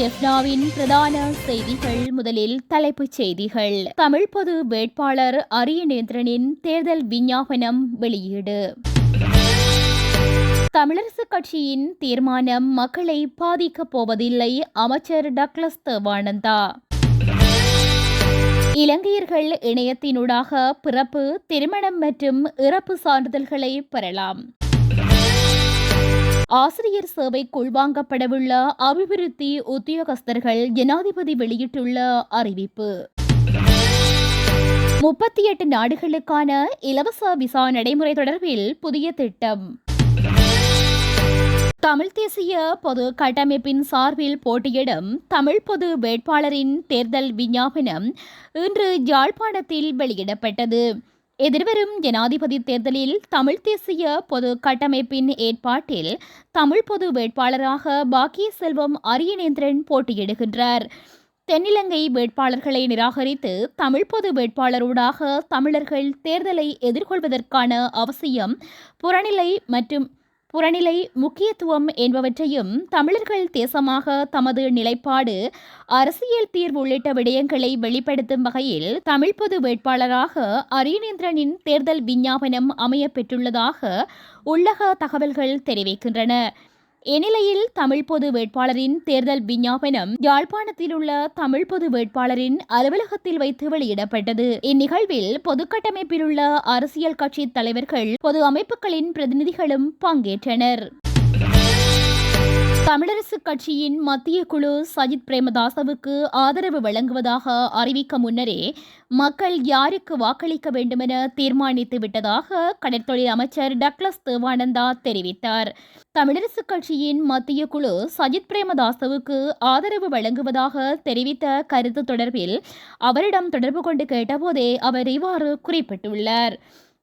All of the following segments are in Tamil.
எஸ்னாவின் பிரதான செய்திகள். முதலில் தலைப்புச் செய்திகள். தமிழ் பொது வேட்பாளர் அரியநேந்திரனின் தேர்தல் விஞ்ஞாபனம் வெளியீடு. தமிழரசுக் கட்சியின் தீர்மானம் மக்களை பாதிக்கப் போவதில்லை, அமைச்சர் டக்ளஸ் தேவானந்தா. இலங்கையர்கள் இணையத்தினூடாக பிறப்பு, திருமணம் மற்றும் இறப்பு சான்றிதழ்களை பெறலாம். ஆசிரியர் சேவைக்கு உள்வாங்கப்படவுள்ள அபிவிருத்தி உத்தியோகஸ்தர்கள் ஜனாதிபதி வெளியிட்டுள்ள அறிவிப்பு. 38 நாடுகளுக்கான இலவச விசா நடைமுறை தொடர்பில் புதிய திட்டம். தமிழ் தேசிய பொது கட்டமைப்பின் சார்பில் போட்டியிடும் தமிழ் பொது வேட்பாளரின் தேர்தல் விஞ்ஞாபனம் இன்று யாழ்ப்பாணத்தில் வெளியிடப்பட்டது. எதிர்வரும் ஜனாதிபதி தேர்தலில் தமிழ் தேசிய பொது கட்டமைப்பின் ஏற்பாட்டில் தமிழ் பொது வேட்பாளராக பாக்கியசெல்வம் அரியநேந்திரன் போட்டியிடுகின்றார். தென்னிலங்கை வேட்பாளர்களை நிராகரித்து தமிழ் பொது வேட்பாளரூடாக தமிழர்கள் தேர்தலை எதிர்கொள்வதற்கான அவசியம், புறநிலை முக்கியத்துவம் என்பவற்றையும், தமிழர்கள் தேசமாக தமது நிலைப்பாடு, அரசியல் தீர்வு உள்ளிட்ட விடயங்களை வெளிப்படுத்தும் வகையில் தமிழ் பொது வேட்பாளராக அரியநேந்திரனின் தேர்தல் விஞ்ஞாபனம் அமையப்பெற்றுள்ளதாக உள்ளக தகவல்கள் தெரிவிக்கின்றன. இந்நிலையில் தமிழ் பொது வேட்பாளரின் தேர்தல் விஞ்ஞாபனம் யாழ்ப்பாணத்தில் உள்ள தமிழ் பொது வேட்பாளரின் அலுவலகத்தில் வைத்து வெளியிடப்பட்டது. இந்நிகழ்வில் பொதுக்கட்டமைப்பில் உள்ள அரசியல் கட்சி தலைவர்கள், பொது அமைப்புகளின் பிரதிநிதிகளும் பங்கேற்றனர். தமிழரசுக் கட்சியின் மத்திய குழு சஜித் பிரேமதாசவுக்கு ஆதரவு வழங்குவதாக அறிவிக்க முன்னரே மக்கள் யாருக்கு வாக்களிக்க வேண்டுமென தீர்மானித்து விட்டதாக கடற்தொழில் அமைச்சர் டக்ளஸ் தேவானந்தா தெரிவித்தார். தமிழரசுக் கட்சியின் மத்திய குழு சஜித் பிரேமதாசவுக்கு ஆதரவு வழங்குவதாக தெரிவித்த கருத்து தொடர்பில் அவரிடம் தொடர்பு கொண்டு கேட்டபோதே அவர் இவ்வாறு குறிப்பிட்டுள்ளார்.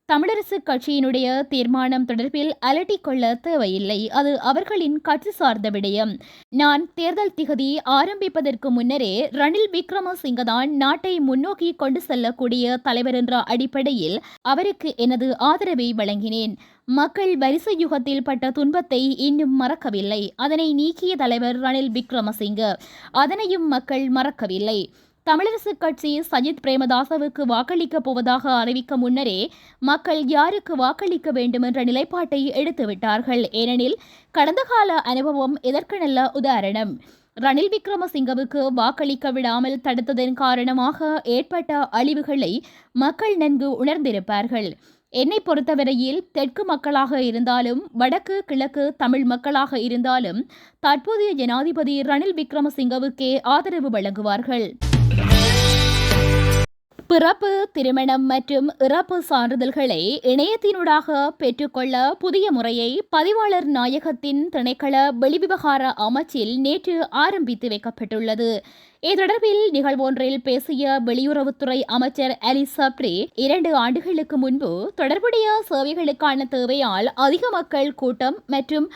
தமிழரசுக் கட்சியினுடைய தீர்மானம் தொடர்பில் அலட்டிக் கொள்ள தேவையில்லை. அது அவர்களின் கட்சி சார்ந்த விடயம். நான் தேர்தல் திகதி ஆரம்பிப்பதற்கு முன்னரே ரணில் விக்ரமசிங்கதான் நாட்டை முன்னோக்கி கொண்டு செல்லக்கூடிய தலைவர் என்ற அடிப்படையில் அவருக்கு எனது ஆதரவை வழங்கினேன். மக்கள் வரிசை யுகத்தில் பட்ட துன்பத்தை இன்னும் மறக்கவில்லை. அதனை நீக்கிய தலைவர் ரணில் விக்ரமசிங்க. அதனையும் மக்கள் மறக்கவில்லை. தமிழரசுக் கட்சி சஜித் பிரேமதாசவுக்கு வாக்களிக்கப் போவதாக அறிவிக்க முன்னரே மக்கள் யாருக்கு வாக்களிக்க வேண்டும் என்ற நிலைப்பாட்டை எடுத்துவிட்டார்கள். ஏனெனில் கடந்த கால அனுபவம் இதற்கு நல்ல உதாரணம். ரணில் விக்ரமசிங்கவுக்கு வாக்களிக்க விடாமல் தடுத்ததன் காரணமாக ஏற்பட்ட அழிவுகளை மக்கள் நன்கு உணர்ந்திருப்பார்கள். என்னை பொறுத்தவரையில் தெற்கு மக்களாக இருந்தாலும் வடக்கு கிழக்கு தமிழ் மக்களாக இருந்தாலும் தற்போதைய ஜனாதிபதி ரணில் விக்ரமசிங்கவுக்கே ஆதரவு வழங்குவார்கள். பிறப்பு, திருமணம் மற்றும் இறப்பு சான்றிதழ்களை இணையத்தினூடாக பெற்றுக்கொள்ள புதிய முறையை பதிவாளர் நாயகத்தின் திணைக்கள வெளிவிவகார அமைச்சில் நேற்று ஆரம்பித்து வைக்கப்பட்டுள்ளது. இது தொடர்பில் நிகழ்வொன்றில் பேசிய வெளியுறவுத்துறை அமைச்சர் அலி சப்ரி, 2 ஆண்டுகளுக்கு முன்பு தொடர்புடைய சேவைகளுக்கான தேவையால் அதிக மக்கள் கூட்டம் மற்றும்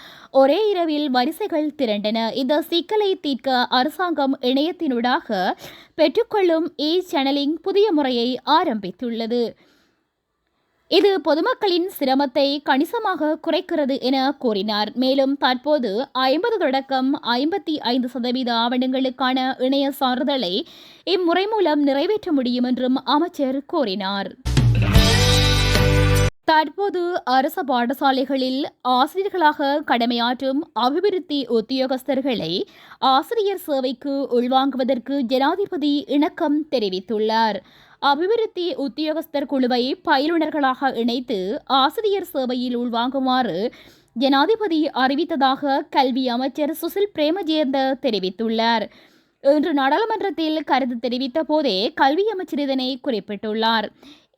ஒரே இரவில் வரிசைகள் திரண்டன. இந்த சிக்கலை தீர்க்க அரசாங்கம் இணையத்தினூடாக பெற்றுக்கொள்ளும் சேனலிங் புதிய முறையை ஆரம்பித்துள்ளது. இது பொதுமக்களின் சிரமத்தை கணிசமாக குறைக்கிறது என கூறினார். மேலும் தற்போது 50 தொடக்கம் 55% ஆவணங்களுக்கான இணைய சான்றிதழை இம்முறை மூலம் நிறைவேற்ற முடியும் என்றும் அமைச்சர் கூறினார். தற்போது அரசு பாடசாலைகளில் ஆசிரியர்களாக கடமையாற்றும் அபிவிருத்தி உத்தியோகஸ்தர்களை ஆசிரியர் சேவைக்கு உள்வாங்குவதற்கு ஜனாதிபதி இணக்கம் தெரிவித்துள்ளார். அபிவிருத்தி உத்தியோகஸ்தர் குழுவை பயிலுனர்களாக இணைத்து ஆசிரியர் சேவையில் உள்வாங்குமாறு ஜனாதிபதி அறிவித்ததாக கல்வி அமைச்சர் சுசில் பிரேமஜயந்த தெரிவித்துள்ளார். இன்று நாடாளுமன்றத்தில் கருத்து தெரிவித்த போதே கல்வி அமைச்சர் இதனை குறிப்பிட்டுள்ளார்.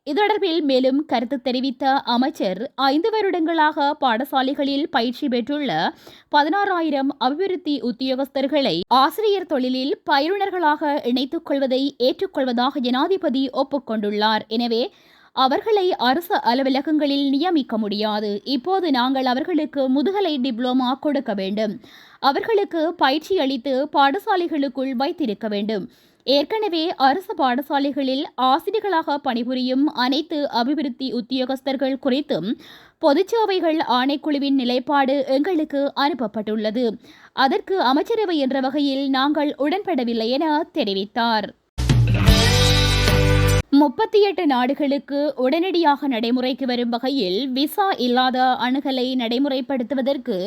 இது தொடர்பில் மேலும் கருத்து தெரிவித்த அமைச்சர், 5 வருடங்களாக பாடசாலைகளில் பயிற்சி பெற்றுள்ள 16,000 அபிவிருத்தி உத்தியோகஸ்தர்களை ஆசிரியர் தொழிலில் பயிலுனர்களாக இணைத்துக் கொள்வதை ஏற்றுக்கொள்வதாக ஜனாதிபதி ஒப்புக்கொண்டுள்ளார். எனவே அவர்களை அரசு அலுவலகங்களில் நியமிக்க முடியாது. இப்போது நாங்கள் அவர்களுக்கு முதுகலை டிப்ளோமா கொடுக்க வேண்டும். அவர்களுக்கு பயிற்சி அளித்து பாடசாலைகளுக்குள் வைத்திருக்க வேண்டும். ஏற்கனவே அரசு பாடசாலைகளில் ஆசிரியர்களாக பணிபுரியும் அனைத்து அபிவிருத்தி உத்தியோகஸ்தர்கள் குறித்தும் பொதுச்சேவைகள் ஆணைக்குழுவின் நிலைப்பாடு எங்களுக்கு அனுப்பப்பட்டுள்ளது. அதற்கு அமைச்சரவை என்ற வகையில் நாங்கள் உடன்படவில்லை என தெரிவித்தார். 38 நாடுகளுக்கு உடனடியாக நடைமுறைக்கு வரும் வகையில் விசா இல்லாத அணுகலை நடைமுறைப்படுத்துவதற்கு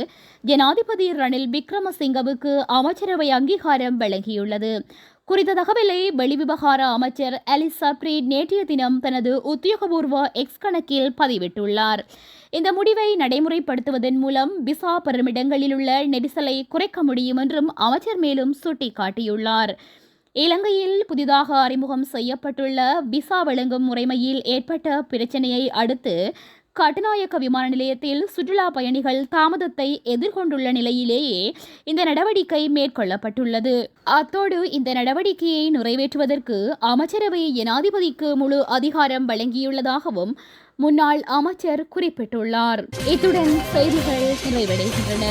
ஜனாதிபதி ரணில் விக்ரமசிங்கவுக்கு அமைச்சரவை அங்கீகாரம் வழங்கியுள்ளது. குறித்த தகவலை வெளிவிவகார அமைச்சர் அலிஸ் சப்ரி நேற்றைய தினம் தனது உத்தியோகபூர்வ எக்ஸ் கணக்கில் பதிவிட்டுள்ளார். இந்த முடிவை நடைமுறைப்படுத்துவதன் மூலம் விசா பெறுமிடங்களில் உள்ள நெரிசலை குறைக்க முடியும் என்றும் அமைச்சர் மேலும் சுட்டிக்காட்டியுள்ளார். இலங்கையில் புதிதாக அறிமுகம் செய்யப்பட்டுள்ள விசா வழங்கும் முறைமையில் ஏற்பட்ட பிரச்சினையை அடுத்து கட்டுநாயக்க விமான நிலையத்தில் சுற்றுலா பயணிகள் தாமதத்தை எதிர்கொண்டுள்ள நிலையிலேயே இந்த நடவடிக்கை மேற்கொள்ளப்பட்டுள்ளது. அத்தோடு இந்த நடவடிக்கையை நிறைவேற்றுவதற்கு அமைச்சரவை ஜனாதிபதிக்கு முழு அதிகாரம் வழங்கியுள்ளதாகவும் முன்னாள் அமைச்சர் குறிப்பிட்டுள்ளார். இத்துடன் செய்திகள் நிறைவடைகின்றன.